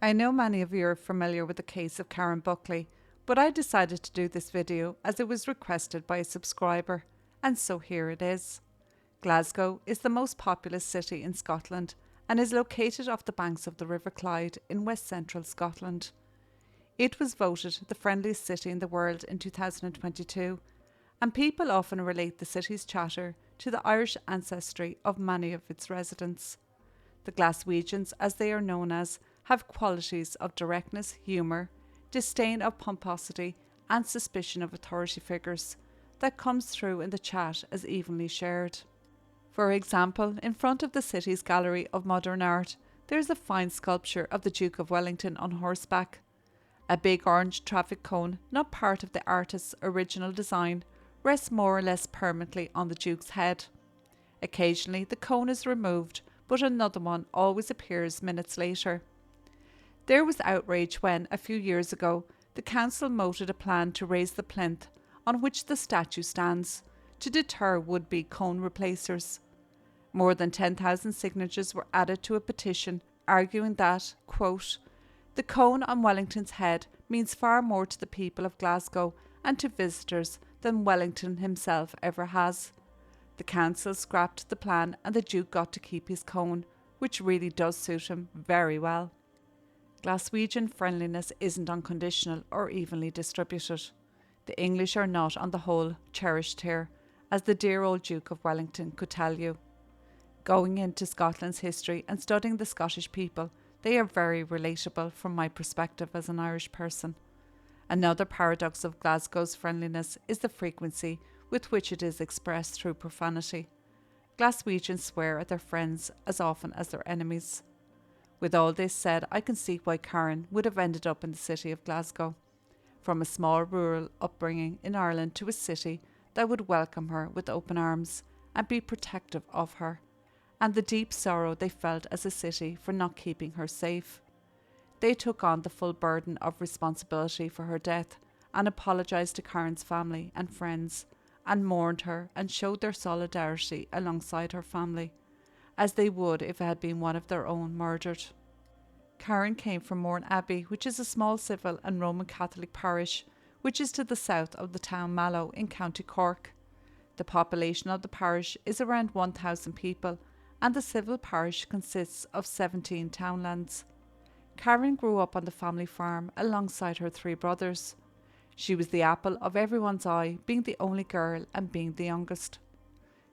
I know many of you are familiar with the case of Karen Buckley, but I decided to do this video as it was requested by a subscriber, and so here it is. Glasgow is the most populous city in Scotland and is located off the banks of the River Clyde in west central Scotland. It was voted the friendliest city in the world in 2022, and people often relate the city's charter to the Irish ancestry of many of its residents. The Glaswegians, as they are known as, have qualities of directness, humour, disdain of pomposity, and suspicion of authority figures that comes through in the chat as evenly shared. For example, in front of the city's Gallery of Modern Art, there is a fine sculpture of the Duke of Wellington on horseback. A big orange traffic cone, not part of the artist's original design, rests more or less permanently on the Duke's head. Occasionally, the cone is removed, but another one always appears minutes later. There was outrage when, a few years ago, the council mooted a plan to raise the plinth on which the statue stands to deter would-be cone replacers. More than 10,000 signatures were added to a petition arguing that, quote, the cone on Wellington's head means far more to the people of Glasgow and to visitors than Wellington himself ever has. The council scrapped the plan and the Duke got to keep his cone, which really does suit him very well. Glaswegian friendliness isn't unconditional or evenly distributed. The English are not, on the whole, cherished here, as the dear old Duke of Wellington could tell you. Going into Scotland's history and studying the Scottish people, they are very relatable from my perspective as an Irish person. Another paradox of Glasgow's friendliness is the frequency with which it is expressed through profanity. Glaswegians swear at their friends as often as their enemies. With all this said, I can see why Karen would have ended up in the city of Glasgow. From a small rural upbringing in Ireland to a city that would welcome her with open arms and be protective of her, and the deep sorrow they felt as a city for not keeping her safe. They took on the full burden of responsibility for her death and apologised to Karen's family and friends, and mourned her and showed their solidarity alongside her family, as they would if it had been one of their own murdered. Karen came from Mourning Abbey, which is a small civil and Roman Catholic parish, which is to the south of the town Mallow in County Cork. The population of the parish is around 1,000 people, and the civil parish consists of 17 townlands. Karen grew up on the family farm alongside her 3 brothers. She was the apple of everyone's eye, being the only girl and being the youngest.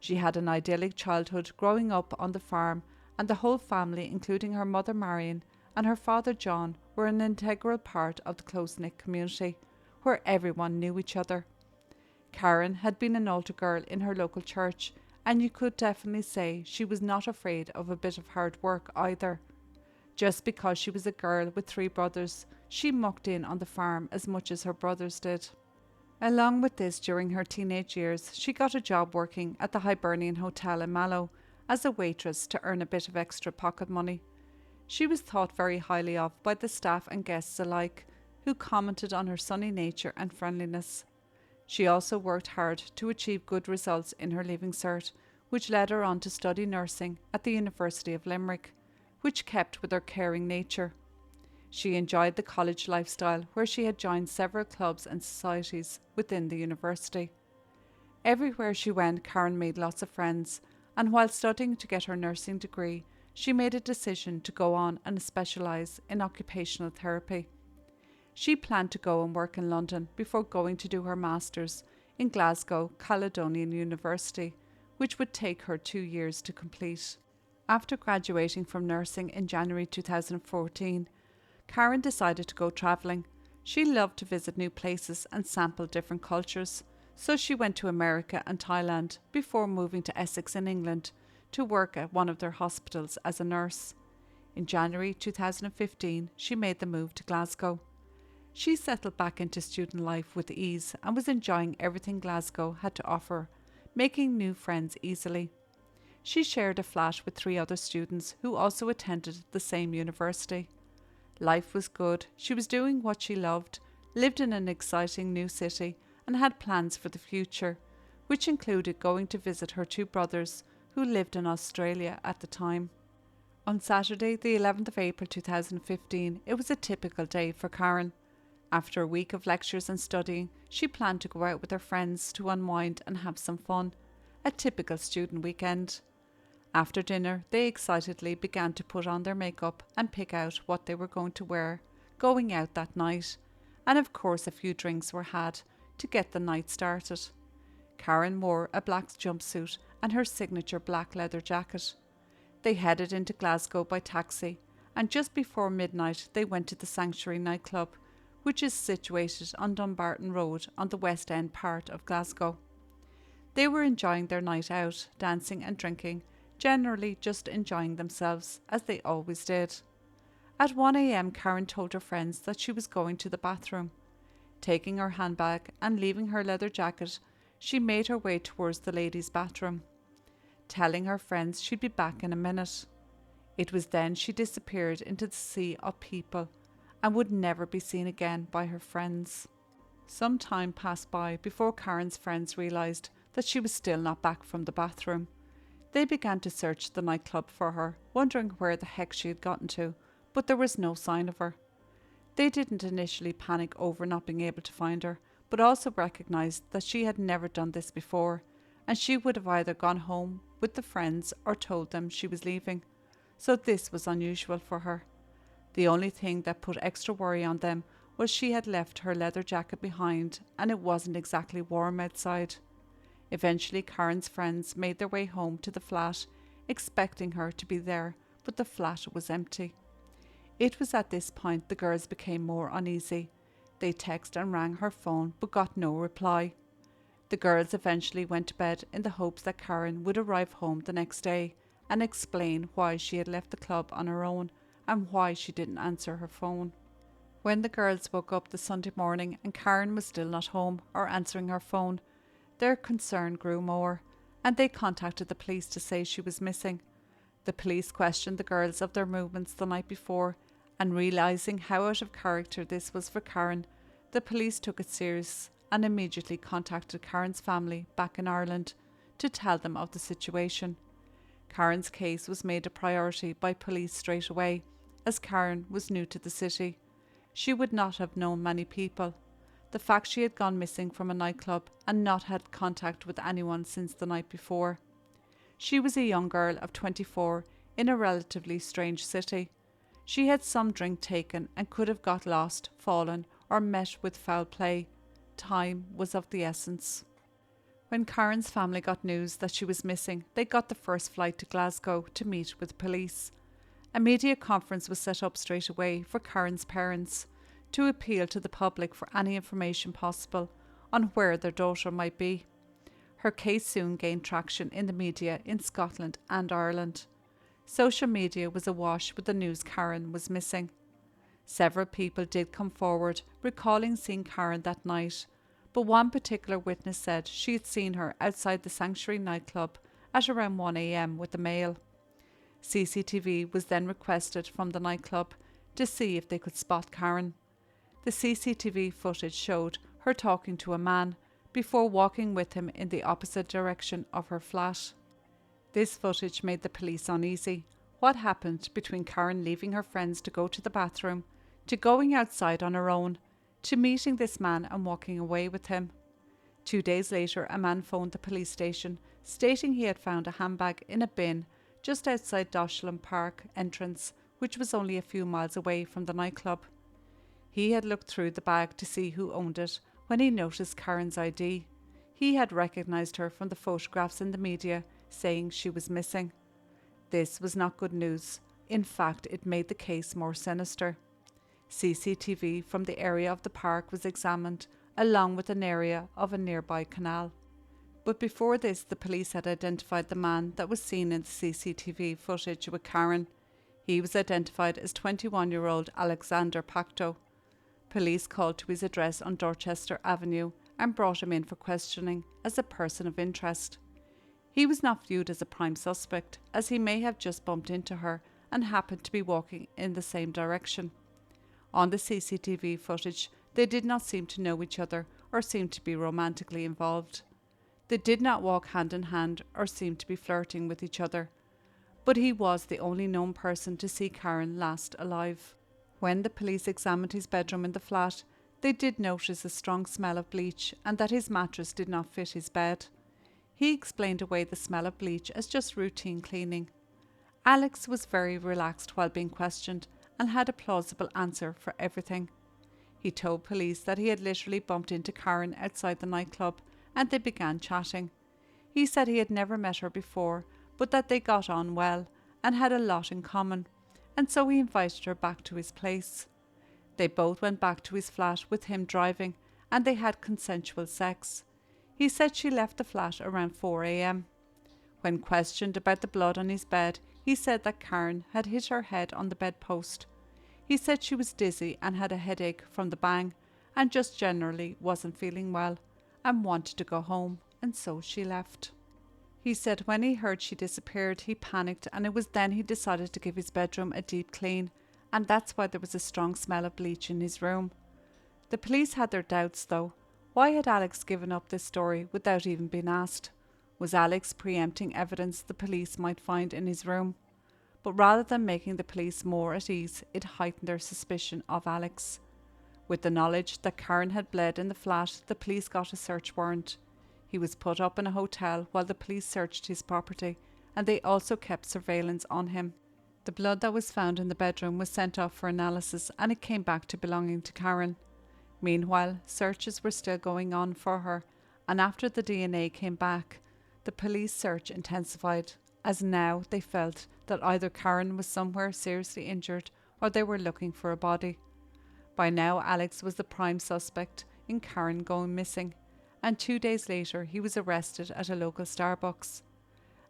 She had an idyllic childhood growing up on the farm, and the whole family, including her mother Marion and her father John, were an integral part of the close-knit community, where everyone knew each other. Karen had been an altar girl in her local church, and you could definitely say she was not afraid of a bit of hard work either. Just because she was a girl with 3 brothers, she mucked in on the farm as much as her brothers did. Along with this, during her teenage years, she got a job working at the Hibernian Hotel in Mallow as a waitress to earn a bit of extra pocket money. She was thought very highly of by the staff and guests alike, who commented on her sunny nature and friendliness. She also worked hard to achieve good results in her Leaving Cert, which led her on to study nursing at the University of Limerick, which kept with her caring nature. She enjoyed the college lifestyle, where she had joined several clubs and societies within the university. Everywhere she went, Karen made lots of friends, and while studying to get her nursing degree, she made a decision to go on and specialise in occupational therapy. She planned to go and work in London before going to do her Masters in Glasgow Caledonian University, which would take her 2 years to complete. After graduating from nursing in January 2014, Karen decided to go travelling. She loved to visit new places and sample different cultures, so she went to America and Thailand before moving to Essex in England to work at one of their hospitals as a nurse. In January 2015, she made the move to Glasgow. She settled back into student life with ease and was enjoying everything Glasgow had to offer, making new friends easily. She shared a flat with 3 other students who also attended the same university. Life was good, she was doing what she loved, lived in an exciting new city, and had plans for the future, which included going to visit her 2 brothers who lived in Australia at the time. On Saturday, the 11th of April 2015, it was a typical day for Karen. After a week of lectures and studying, she planned to go out with her friends to unwind and have some fun. A typical student weekend. After dinner, they excitedly began to put on their makeup and pick out what they were going to wear, going out that night. And of course, a few drinks were had to get the night started. Karen wore a black jumpsuit and her signature black leather jacket. They headed into Glasgow by taxi, and just before midnight they went to the Sanctuary nightclub, which is situated on Dumbarton Road on the West End part of Glasgow. They were enjoying their night out, dancing and drinking, generally just enjoying themselves, as they always did. At 1 a.m. Karen told her friends that she was going to the bathroom. Taking her handbag and leaving her leather jacket, she made her way towards the ladies' bathroom, telling her friends she'd be back in a minute. It was then she disappeared into the sea of people and would never be seen again by her friends. Some time passed by before Karen's friends realised that she was still not back from the bathroom. They began to search the nightclub for her, wondering where the heck she had gotten to, but there was no sign of her. They didn't initially panic over not being able to find her, but also recognised that she had never done this before, and she would have either gone home with the friends or told them she was leaving. So this was unusual for her. The only thing that put extra worry on them was she had left her leather jacket behind and it wasn't exactly warm outside. Eventually Karen's friends made their way home to the flat, expecting her to be there, but the flat was empty. It was at this point the girls became more uneasy. They texted and rang her phone but got no reply. The girls eventually went to bed in the hopes that Karen would arrive home the next day and explain why she had left the club on her own and why she didn't answer her phone. When the girls woke up the Sunday morning and Karen was still not home or answering her phone, their concern grew more, and they contacted the police to say she was missing. The police questioned the girls of their movements the night before, and realising how out of character this was for Karen, the police took it serious and immediately contacted Karen's family back in Ireland to tell them of the situation. Karen's case was made a priority by police straight away, as Karen was new to the city. She would not have known many people. The fact she had gone missing from a nightclub and not had contact with anyone since the night before. She was a young girl of 24 in a relatively strange city. She had some drink taken and could have got lost, fallen, or met with foul play. Time was of the essence. When Karen's family got news that she was missing, they got the first flight to Glasgow to meet with police. A media conference was set up straight away for Karen's parents to appeal to the public for any information possible on where their daughter might be. Her case soon gained traction in the media in Scotland and Ireland. Social media was awash with the news Karen was missing. Several people did come forward, recalling seeing Karen that night, but one particular witness said she had seen her outside the Sanctuary nightclub at around 1 a.m. with a male. CCTV was then requested from the nightclub to see if they could spot Karen. The CCTV footage showed her talking to a man before walking with him in the opposite direction of her flat. This footage made the police uneasy. What happened between Karen leaving her friends to go to the bathroom, to going outside on her own, to meeting this man and walking away with him? 2 days later, a man phoned the police station stating he had found a handbag in a bin just outside Doshlin Park entrance, which was only a few miles away from the nightclub. He had looked through the bag to see who owned it when he noticed Karen's ID. He had recognised her from the photographs in the media saying she was missing. This was not good news. In fact, it made the case more sinister. CCTV from the area of the park was examined, along with an area of a nearby canal. But before this, the police had identified the man that was seen in the CCTV footage with Karen. He was identified as 21-year-old Alexander Pacteau. Police called to his address on Dorchester Avenue and brought him in for questioning as a person of interest. He was not viewed as a prime suspect, as he may have just bumped into her and happened to be walking in the same direction. On the CCTV footage, they did not seem to know each other or seem to be romantically involved. They did not walk hand in hand or seem to be flirting with each other. but he was the only known person to see Karen last alive. When the police examined his bedroom in the flat, they did notice a strong smell of bleach and that his mattress did not fit his bed. He explained away the smell of bleach as just routine cleaning. Alex was very relaxed while being questioned and had a plausible answer for everything. He told police that he had literally bumped into Karen outside the nightclub and they began chatting. He said he had never met her before, but that they got on well and had a lot in common, and so he invited her back to his place. They both went back to his flat with him driving and they had consensual sex. He said she left the flat around 4 a.m. When questioned about the blood on his bed, he said that Karen had hit her head on the bedpost. He said she was dizzy and had a headache from the bang and just generally wasn't feeling well and wanted to go home, and so she left. He said when he heard she disappeared, he panicked, and it was then he decided to give his bedroom a deep clean, and that's why there was a strong smell of bleach in his room. The police had their doubts though. Why had Alex given up this story without even being asked? Was Alex preempting evidence the police might find in his room? But rather than making the police more at ease, it heightened their suspicion of Alex. With the knowledge that Karen had bled in the flat, the police got a search warrant. He was put up in a hotel while the police searched his property, and they also kept surveillance on him. The blood that was found in the bedroom was sent off for analysis and it came back to belonging to Karen. Meanwhile, searches were still going on for her, and after the DNA came back, the police search intensified, as now they felt that either Karen was somewhere seriously injured or they were looking for a body. By now, Alex was the prime suspect in Karen going missing, and 2 days later he was arrested at a local Starbucks.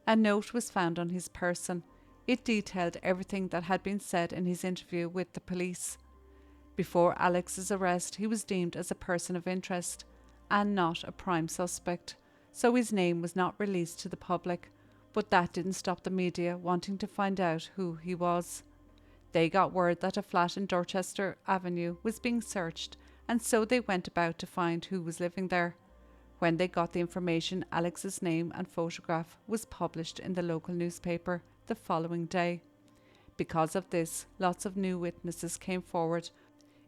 A note was found on his person. It detailed everything that had been said in his interview with the police. Before Alex's arrest, he was deemed as a person of interest and not a prime suspect, so his name was not released to the public, but that didn't stop the media wanting to find out who he was. They got word that a flat in Dorchester Avenue was being searched, and so they went about to find who was living there. When they got the information, Alex's name and photograph was published in the local newspaper the following day. Because of this, lots of new witnesses came forward.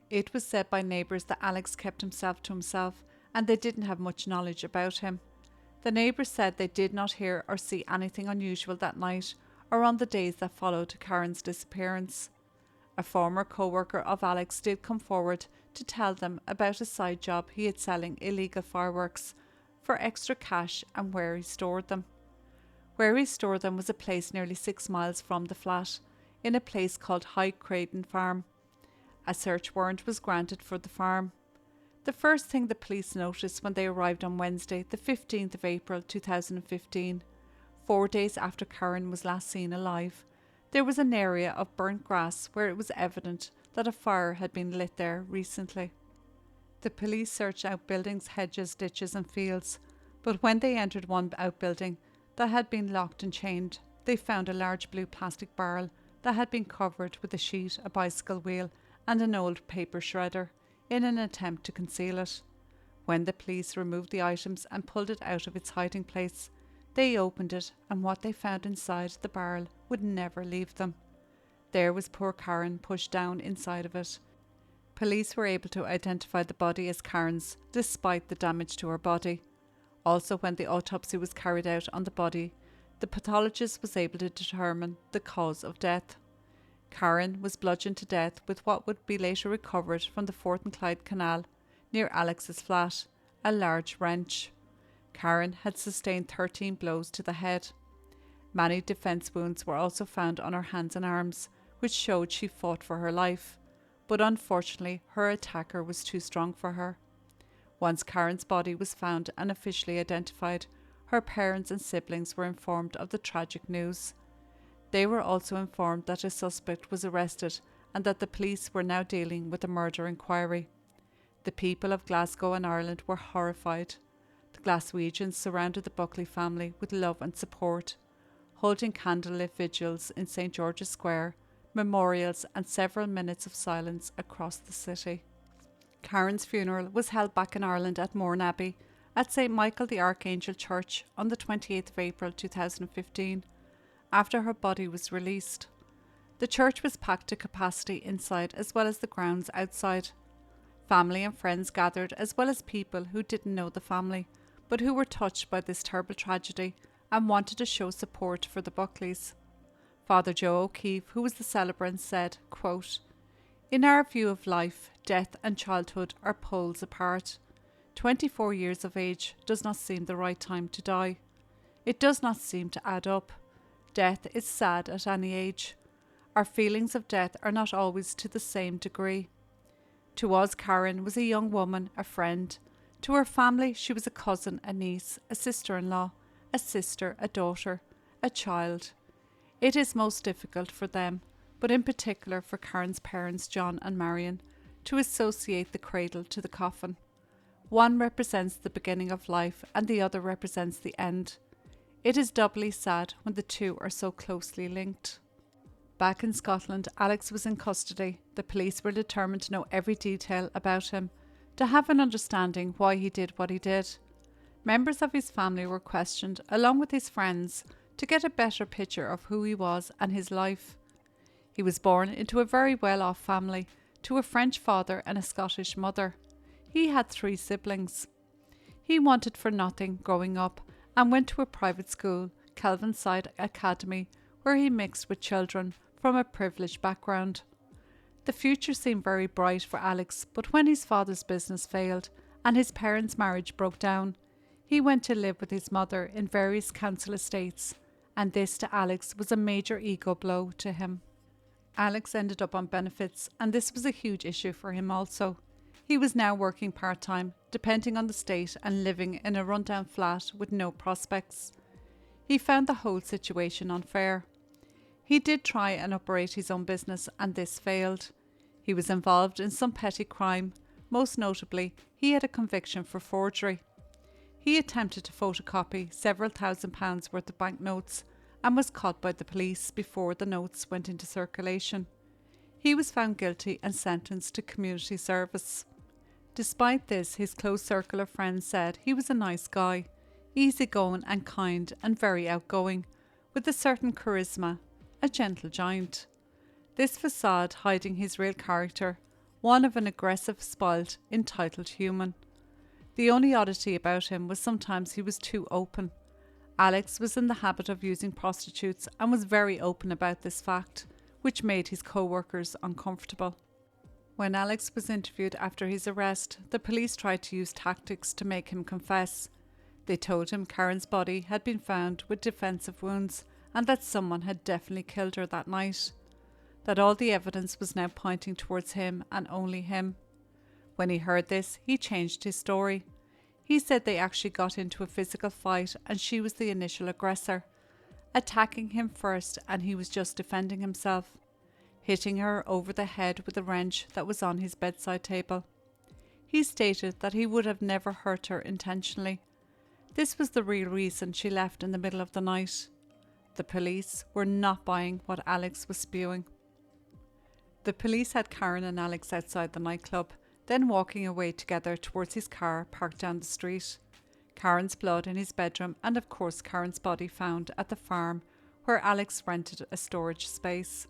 It was said by neighbours that Alex kept himself to himself and they didn't have much knowledge about him. The neighbours said they did not hear or see anything unusual that night or on the days that followed Karen's disappearance. A former co-worker of Alex did come forward to tell them about a side job he had selling illegal fireworks for extra cash and where he stored them. Where he stored them was a place nearly 6 miles from the flat, in a place called High Craden Farm. A search warrant was granted for the farm. The first thing the police noticed when they arrived on Wednesday, the 15th of April 2015, 4 days after Karen was last seen alive, there was an area of burnt grass where it was evident that a fire had been lit there recently. The police searched out buildings, hedges, ditches and fields, but when they entered one outbuilding that had been locked and chained, they found a large blue plastic barrel that had been covered with a sheet, a bicycle wheel and an old paper shredder in an attempt to conceal it. When the police removed the items and pulled it out of its hiding place, they opened it and what they found inside the barrel would never leave them. There was poor Karen pushed down inside of it. Police were able to identify the body as Karen's despite the damage to her body. Also, when the autopsy was carried out on the body, the pathologist was able to determine the cause of death. Karen was bludgeoned to death with what would be later recovered from the Forth and Clyde Canal near Alex's flat, a large wrench. Karen had sustained 13 blows to the head. Many defence wounds were also found on her hands and arms, which showed she fought for her life, but unfortunately her attacker was too strong for her. Once Karen's body was found and officially identified, her parents and siblings were informed of the tragic news. They were also informed that a suspect was arrested and that the police were now dealing with a murder inquiry. The people of Glasgow and Ireland were horrified. The Glaswegians surrounded the Buckley family with love and support, holding candlelit vigils in St. George's Square, memorials and several minutes of silence across the city. Karen's funeral was held back in Ireland at Mourning Abbey at St. Michael the Archangel Church on the 28th of April 2015, after her body was released. The church was packed to capacity inside as well as the grounds outside. Family and friends gathered, as well as people who didn't know the family, but who were touched by this terrible tragedy and wanted to show support for the Buckleys. Father Joe O'Keefe, who was the celebrant, said, quote, "In our view of life, death and childhood are poles apart. 24 years of age does not seem the right time to die. It does not seem to add up. Death is sad at any age. Our feelings of death are not always to the same degree." To us, Karen was a young woman, a friend. To her family, she was a cousin, a niece, a sister-in-law, a sister, a daughter, a child. It is most difficult for them, but in particular for Karen's parents, John and Marion, to associate the cradle to the coffin. One represents the beginning of life and the other represents the end. It is doubly sad when the two are so closely linked. Back in Scotland, Alex was in custody. The police were determined to know every detail about him, to have an understanding why he did what he did. Members of his family were questioned, along with his friends, to get a better picture of who he was and his life. He was born into a very well-off family, to a French father and a Scottish mother. He had 3 siblings. He wanted for nothing growing up and went to a private school, Kelvinside Academy, where he mixed with children from a privileged background. The future seemed very bright for Alex, but when his father's business failed and his parents' marriage broke down, he went to live with his mother in various council estates, and this to Alex was a major ego blow to him. Alex ended up on benefits, and this was a huge issue for him also. He was now working part-time, depending on the state, and living in a rundown flat with no prospects. He found the whole situation unfair. He did try and operate his own business, and this failed. He was involved in some petty crime. Most notably, he had a conviction for forgery. He attempted to photocopy several £1,000s worth of banknotes and was caught by the police before the notes went into circulation. He was found guilty and sentenced to community service. Despite this, his close circle of friends said he was a nice guy, easygoing and kind and very outgoing, with a certain charisma, a gentle giant. This facade hiding his real character, one of an aggressive, spoilt, entitled human. The only oddity about him was sometimes he was too open. Alex was in the habit of using prostitutes and was very open about this fact, which made his co-workers uncomfortable. When Alex was interviewed after his arrest, the police tried to use tactics to make him confess. They told him Karen's body had been found with defensive wounds and that someone had definitely killed her that night. That all the evidence was now pointing towards him and only him. When he heard this, he changed his story. He said they actually got into a physical fight and she was the initial aggressor, attacking him first and he was just defending himself, hitting her over the head with a wrench that was on his bedside table. He stated that he would have never hurt her intentionally. This was the real reason she left in the middle of the night. The police were not buying what Alex was spewing. The police had Karen and Alex outside the nightclub, then walking away together towards his car parked down the street. Karen's blood in his bedroom and of course Karen's body found at the farm where Alex rented a storage space.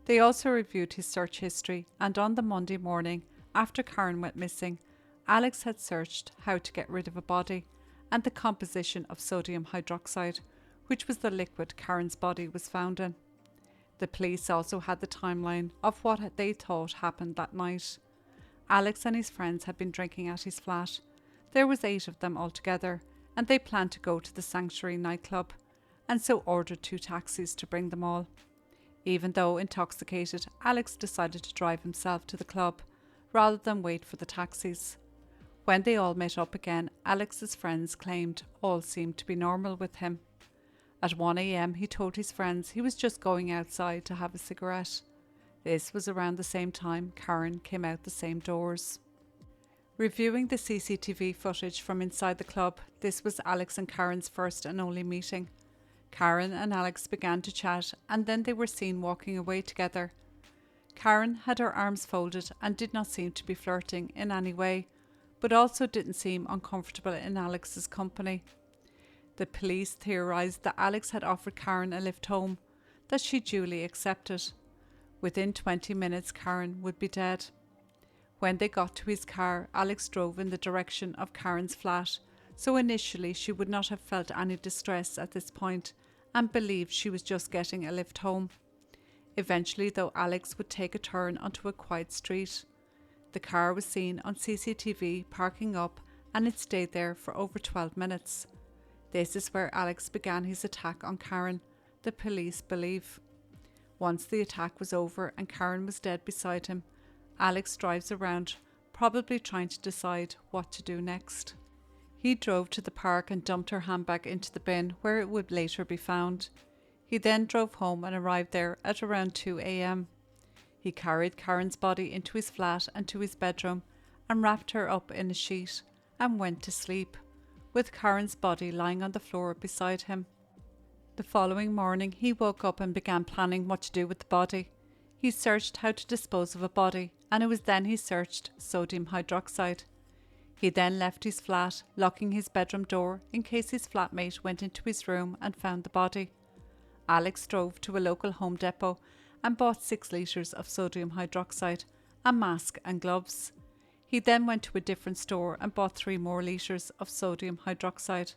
They also reviewed his search history, and on the Monday morning after Karen went missing, Alex had searched how to get rid of a body and the composition of sodium hydroxide, which was the liquid Karen's body was found in. The police also had the timeline of what they thought happened that night. Alex and his friends had been drinking at his flat. There was 8 of them altogether, and they planned to go to the Sanctuary nightclub, and so ordered 2 taxis to bring them all. Even though intoxicated, Alex decided to drive himself to the club, rather than wait for the taxis. When they all met up again, Alex's friends claimed all seemed to be normal with him. At 1 a.m. he told his friends he was just going outside to have a cigarette. This was around the same time Karen came out the same doors. Reviewing the CCTV footage from inside the club, this was Alex and Karen's first and only meeting. Karen and Alex began to chat and then they were seen walking away together. Karen had her arms folded and did not seem to be flirting in any way, but also didn't seem uncomfortable in Alex's company. The police theorised that Alex had offered Karen a lift home, that she duly accepted. Within 20 minutes, Karen would be dead. When they got to his car, Alex drove in the direction of Karen's flat, so initially she would not have felt any distress at this point and believed she was just getting a lift home. Eventually, though, Alex would take a turn onto a quiet street. The car was seen on CCTV parking up, and it stayed there for over 12 minutes. This is where Alex began his attack on Karen, the police believe. Once the attack was over and Karen was dead beside him, Alex drives around, probably trying to decide what to do next. He drove to the park and dumped her handbag into the bin where it would later be found. He then drove home and arrived there at around 2 a.m. He carried Karen's body into his flat and to his bedroom and wrapped her up in a sheet and went to sleep, with Karen's body lying on the floor beside him. The following morning, he woke up and began planning what to do with the body. He searched how to dispose of a body, and it was then he searched sodium hydroxide. He then left his flat, locking his bedroom door in case his flatmate went into his room and found the body. Alex drove to a local Home Depot and bought 6 litres of sodium hydroxide, a mask and gloves. He then went to a different store and bought 3 more litres of sodium hydroxide.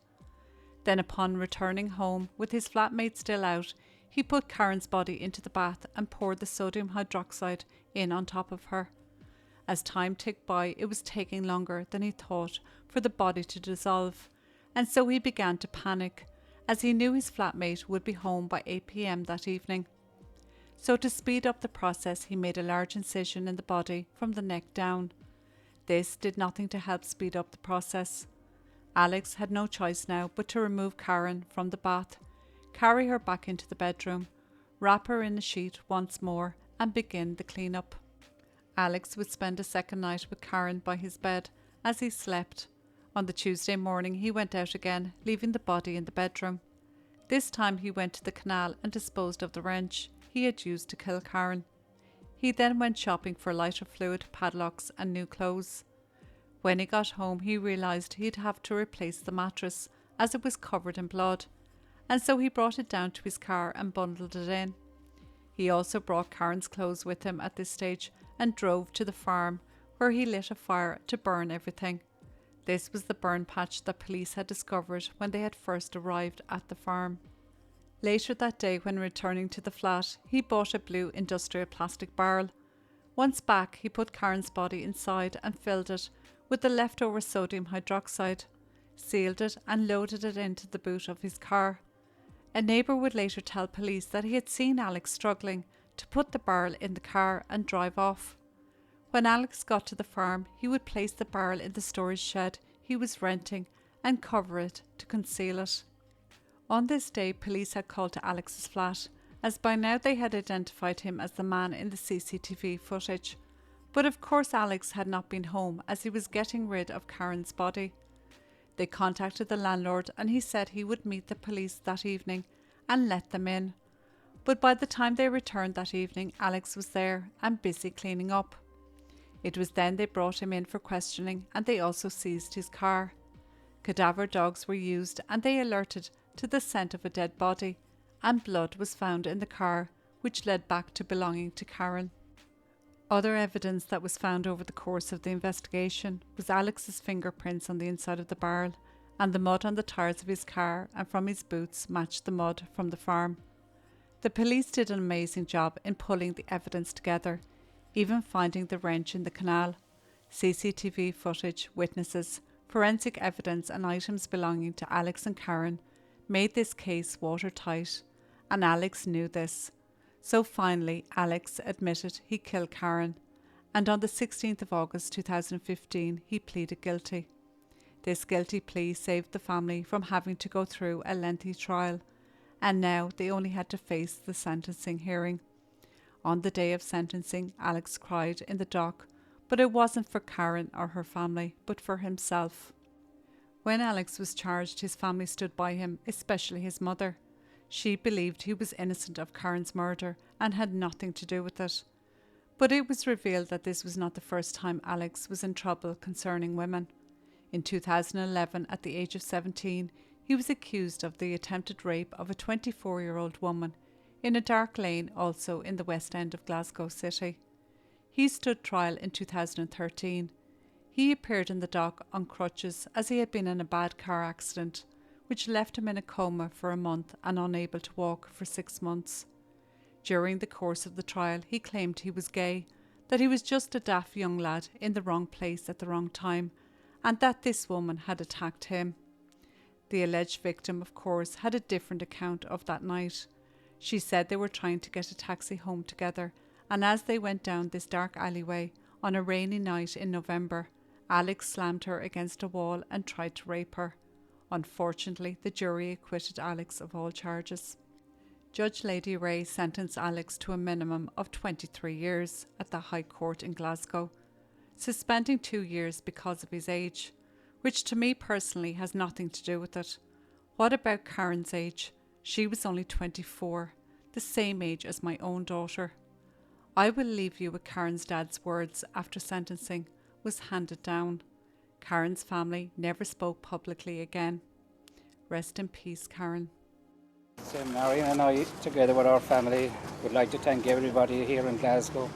Then, upon returning home with his flatmate still out, he put Karen's body into the bath and poured the sodium hydroxide in on top of her. As time ticked by, it was taking longer than he thought for the body to dissolve, and so he began to panic, as he knew his flatmate would be home by 8 p.m. that evening. So to speed up the process, he made a large incision in the body from the neck down. This did nothing to help speed up the process. Alex had no choice now but to remove Karen from the bath, carry her back into the bedroom, wrap her in a sheet once more, and begin the clean-up. Alex would spend a second night with Karen by his bed as he slept. On the Tuesday morning, he went out again, leaving the body in the bedroom. This time he went to the canal and disposed of the wrench he had used to kill Karen. He then went shopping for lighter fluid, padlocks and new clothes. When he got home, he realised he'd have to replace the mattress as it was covered in blood, and so he brought it down to his car and bundled it in. He also brought Karen's clothes with him at this stage and drove to the farm, where he lit a fire to burn everything. This was the burn patch that police had discovered when they had first arrived at the farm. Later that day, when returning to the flat, he bought a blue industrial plastic barrel. Once back, he put Karen's body inside and filled it with the leftover sodium hydroxide, sealed it and loaded it into the boot of his car. A neighbour would later tell police that he had seen Alex struggling to put the barrel in the car and drive off. When Alex got to the farm, he would place the barrel in the storage shed he was renting and cover it to conceal it. On this day, police had called to Alex's flat, as by now they had identified him as the man in the CCTV footage. But of course Alex had not been home, as he was getting rid of Karen's body. They contacted the landlord and he said he would meet the police that evening and let them in. But by the time they returned that evening, Alex was there and busy cleaning up. It was then they brought him in for questioning, and they also seized his car. Cadaver dogs were used and they alerted to the scent of a dead body, and blood was found in the car, which led back to belonging to Karen. Other evidence that was found over the course of the investigation was Alex's fingerprints on the inside of the barrel, and the mud on the tyres of his car and from his boots matched the mud from the farm. The police did an amazing job in pulling the evidence together, even finding the wrench in the canal. CCTV footage, witnesses, forensic evidence and items belonging to Alex and Karen made this case watertight, and Alex knew this. So finally, Alex admitted he killed Karen, and on the 16th of August 2015, he pleaded guilty. This guilty plea saved the family from having to go through a lengthy trial, and now they only had to face the sentencing hearing. On the day of sentencing, Alex cried in the dock, but it wasn't for Karen or her family, but for himself. When Alex was charged, his family stood by him, especially his mother. She believed he was innocent of Karen's murder and had nothing to do with it. But it was revealed that this was not the first time Alex was in trouble concerning women. In 2011, at the age of 17, He was accused of the attempted rape of a 24-year-old woman in a dark lane also in the West End of Glasgow City. He stood trial in 2013. He appeared in the dock on crutches as he had been in a bad car accident, which left him in a coma for a month and unable to walk for 6 months. During the course of the trial, he claimed he was gay, that he was just a daft young lad in the wrong place at the wrong time, and that this woman had attacked him. The alleged victim, of course, had a different account of that night. She said they were trying to get a taxi home together, and as they went down this dark alleyway on a rainy night in November, Alex slammed her against a wall and tried to rape her. Unfortunately, the jury acquitted Alex of all charges. Judge Lady Ray sentenced Alex to a minimum of 23 years at the High Court in Glasgow, suspending 2 years because of his age, which to me personally has nothing to do with it. What about Karen's age? She was only 24, the same age as my own daughter. I will leave you with Karen's dad's words after sentencing was handed down. Karen's family never spoke publicly again. Rest in peace, Karen. So Marion and I, together with our family, would like to thank everybody here in Glasgow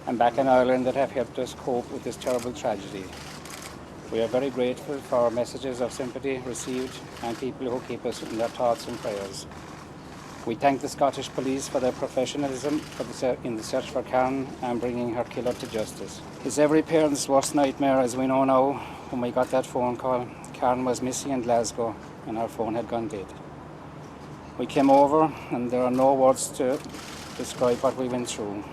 and back in Ireland that have helped us cope with this terrible tragedy. We are very grateful for messages of sympathy received and people who keep us in their thoughts and prayers. We thank the Scottish Police for their professionalism in the search for Karen and bringing her killer to justice. It's every parent's worst nightmare, as we know now. When we got that phone call, Karen was missing in Glasgow and her phone had gone dead. We came over and there are no words to describe what we went through.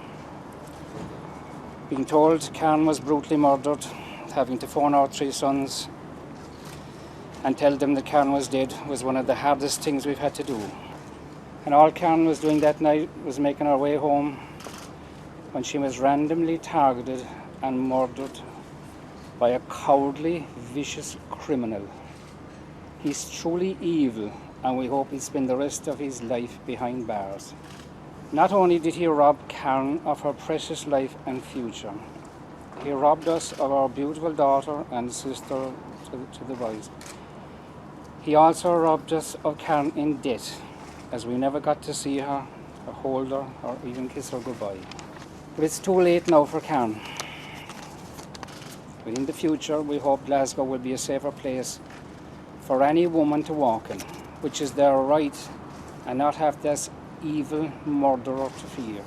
Being told Karen was brutally murdered, having to phone our 3 sons and tell them that Karen was dead was one of the hardest things we've had to do. And all Karen was doing that night was making her way home when she was randomly targeted and murdered by a cowardly, vicious criminal. He's truly evil, and we hope he'll spend the rest of his life behind bars. Not only did he rob Karen of her precious life and future, he robbed us of our beautiful daughter and sister to the boys. He also robbed us of Karen in debt, as we never got to see her, or hold her, or even kiss her goodbye. But it's too late now for Karen. But in the future, we hope Glasgow will be a safer place for any woman to walk in, which is their right, and not have this evil murderer to fear.